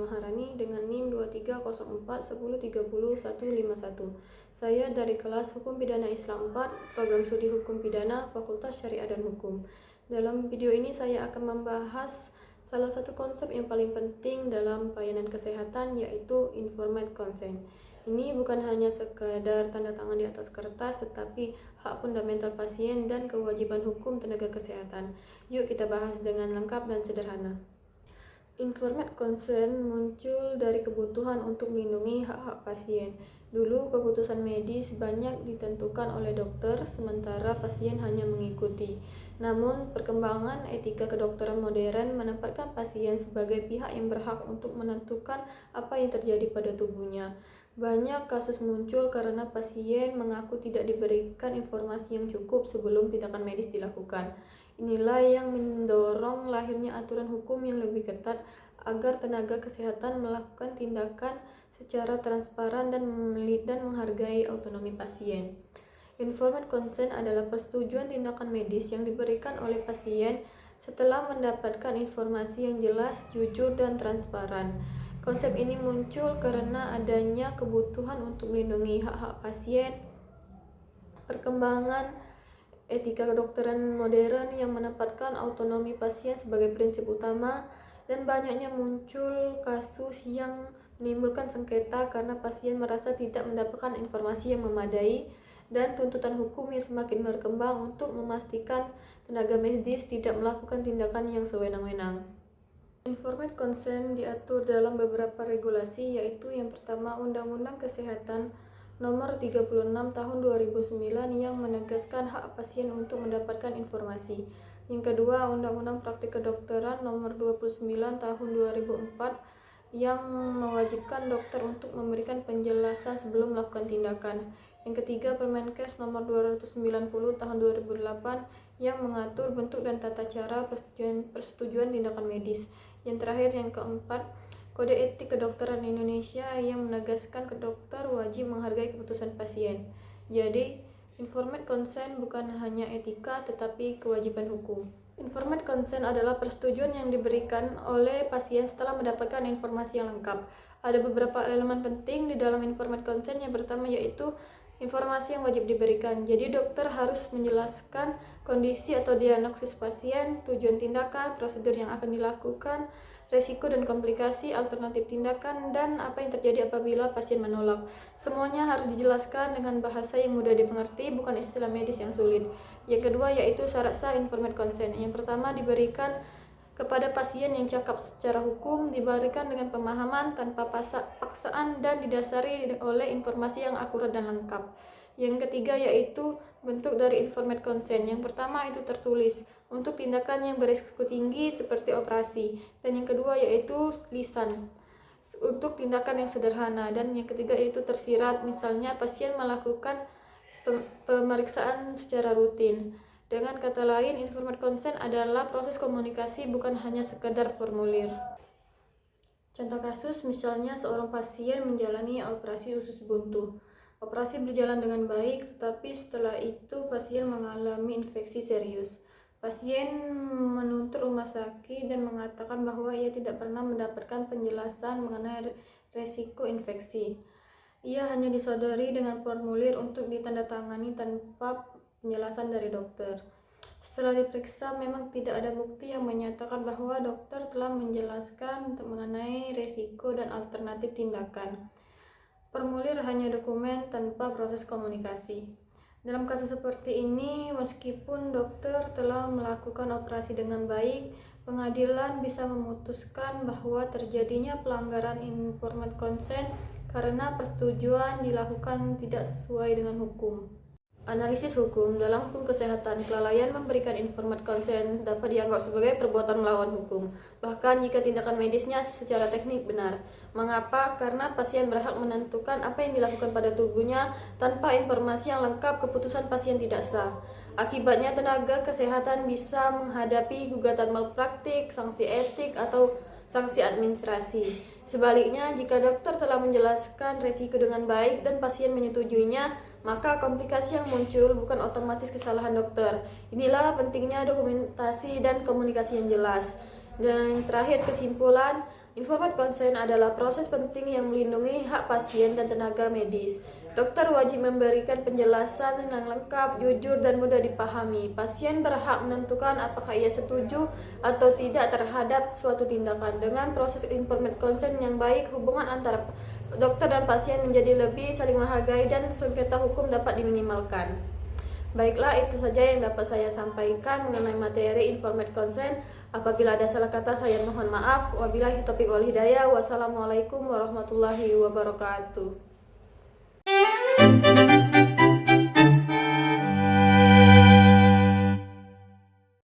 Maharani dengan NIM 230410301151. Saya dari kelas Hukum Pidana Islam 4, Program Studi Hukum Pidana, Fakultas Syariah dan Hukum. Dalam video ini saya akan membahas salah satu konsep yang paling penting dalam pelayanan kesehatan, yaitu informed consent. Ini bukan hanya sekadar tanda tangan di atas kertas, tetapi hak fundamental pasien dan kewajiban hukum tenaga kesehatan. Yuk kita bahas dengan lengkap dan sederhana. Informed consent muncul dari kebutuhan untuk melindungi hak-hak pasien. Dulu keputusan medis banyak ditentukan oleh dokter, sementara pasien hanya mengikuti. Namun perkembangan etika kedokteran modern menempatkan pasien sebagai pihak yang berhak untuk menentukan apa yang terjadi pada tubuhnya. Banyak kasus muncul karena pasien mengaku tidak diberikan informasi yang cukup sebelum tindakan medis dilakukan. Inilah yang mendorong lahirnya aturan hukum yang lebih ketat agar tenaga kesehatan melakukan tindakan secara transparan dan menghargai autonomi pasien. Informed consent adalah persetujuan tindakan medis yang diberikan oleh pasien setelah mendapatkan informasi yang jelas, jujur, dan transparan. Konsep ini muncul karena adanya kebutuhan untuk melindungi hak-hak pasien, perkembangan etika kedokteran modern yang menempatkan autonomi pasien sebagai prinsip utama, dan banyaknya muncul kasus yang menimbulkan sengketa karena pasien merasa tidak mendapatkan informasi yang memadai, dan tuntutan hukum yang semakin berkembang untuk memastikan tenaga medis tidak melakukan tindakan yang sewenang-wenang. Informed consent diatur dalam beberapa regulasi, yaitu yang pertama Undang-Undang Kesehatan Nomor 36 Tahun 2009 yang menegaskan hak pasien untuk mendapatkan informasi. Yang kedua, Undang-Undang Praktik Kedokteran Nomor 29 Tahun 2004 yang mewajibkan dokter untuk memberikan penjelasan sebelum melakukan tindakan. Yang ketiga, Permenkes Nomor 290 Tahun 2008 yang mengatur bentuk dan tata cara persetujuan tindakan medis. Yang terakhir, yang keempat, Kode Etik Kedokteran Indonesia yang menegaskan ke dokter wajib menghargai keputusan pasien. Jadi, informed consent bukan hanya etika tetapi kewajiban hukum. Informed consent adalah persetujuan yang diberikan oleh pasien setelah mendapatkan informasi yang lengkap. Ada beberapa elemen penting di dalam informed consent. Yang pertama yaitu informasi yang wajib diberikan. Jadi dokter harus menjelaskan kondisi atau diagnosis pasien, tujuan tindakan, prosedur yang akan dilakukan, resiko dan komplikasi, alternatif tindakan, dan apa yang terjadi apabila pasien menolak. Semuanya harus dijelaskan dengan bahasa yang mudah dimengerti, bukan istilah medis yang sulit. Yang kedua yaitu syarat sah informed consent. Yang pertama diberikan kepada pasien yang cakap secara hukum, diberikan dengan pemahaman tanpa paksaan, dan didasari oleh informasi yang akurat dan lengkap. Yang ketiga yaitu bentuk dari informed consent. Yang pertama itu tertulis untuk tindakan yang berisiko tinggi seperti operasi, dan yang kedua yaitu lisan untuk tindakan yang sederhana, dan yang ketiga yaitu tersirat, misalnya pasien melakukan pemeriksaan secara rutin. Dengan kata lain, informed consent adalah proses komunikasi, bukan hanya sekedar formulir. Contoh kasus, misalnya seorang pasien menjalani operasi usus buntu. Operasi berjalan dengan baik, tetapi setelah itu pasien mengalami infeksi serius. Pasien menuntut rumah sakit dan mengatakan bahwa ia tidak pernah mendapatkan penjelasan mengenai resiko infeksi. Ia hanya disadari dengan formulir untuk ditandatangani tanpa penjelasan dari dokter. Setelah diperiksa, memang tidak ada bukti yang menyatakan bahwa dokter telah menjelaskan mengenai resiko dan alternatif tindakan. Formulir hanya dokumen tanpa proses komunikasi. Dalam kasus seperti ini, meskipun dokter telah melakukan operasi dengan baik, pengadilan bisa memutuskan bahwa terjadinya pelanggaran informed consent karena persetujuan dilakukan tidak sesuai dengan hukum. Analisis hukum. Dalam hukum kesehatan, kelalaian memberikan informed consent dapat dianggap sebagai perbuatan melawan hukum, bahkan jika tindakan medisnya secara teknik benar. Mengapa? Karena pasien berhak menentukan apa yang dilakukan pada tubuhnya. Tanpa informasi yang lengkap, keputusan pasien tidak sah. Akibatnya tenaga kesehatan bisa menghadapi gugatan malpraktik, sanksi etik, atau sanksi administrasi. Sebaliknya, jika dokter telah menjelaskan resiko dengan baik dan pasien menyetujuinya, maka komplikasi yang muncul bukan otomatis kesalahan dokter. Inilah pentingnya dokumentasi dan komunikasi yang jelas. Dan terakhir, kesimpulan, Informed consent adalah proses penting yang melindungi hak pasien dan tenaga medis. Dokter wajib memberikan penjelasan yang lengkap, jujur, dan mudah dipahami. Pasien berhak menentukan apakah ia setuju atau tidak terhadap suatu tindakan. Dengan proses informed consent yang baik, hubungan antara dokter dan pasien menjadi lebih saling menghargai dan sengketa hukum dapat diminimalkan. Baiklah, itu saja yang dapat saya sampaikan mengenai materi informed consent. Apabila ada salah kata, saya mohon maaf. Wabillahi taufiq wal hidayah. Wassalamualaikum warahmatullahi wabarakatuh.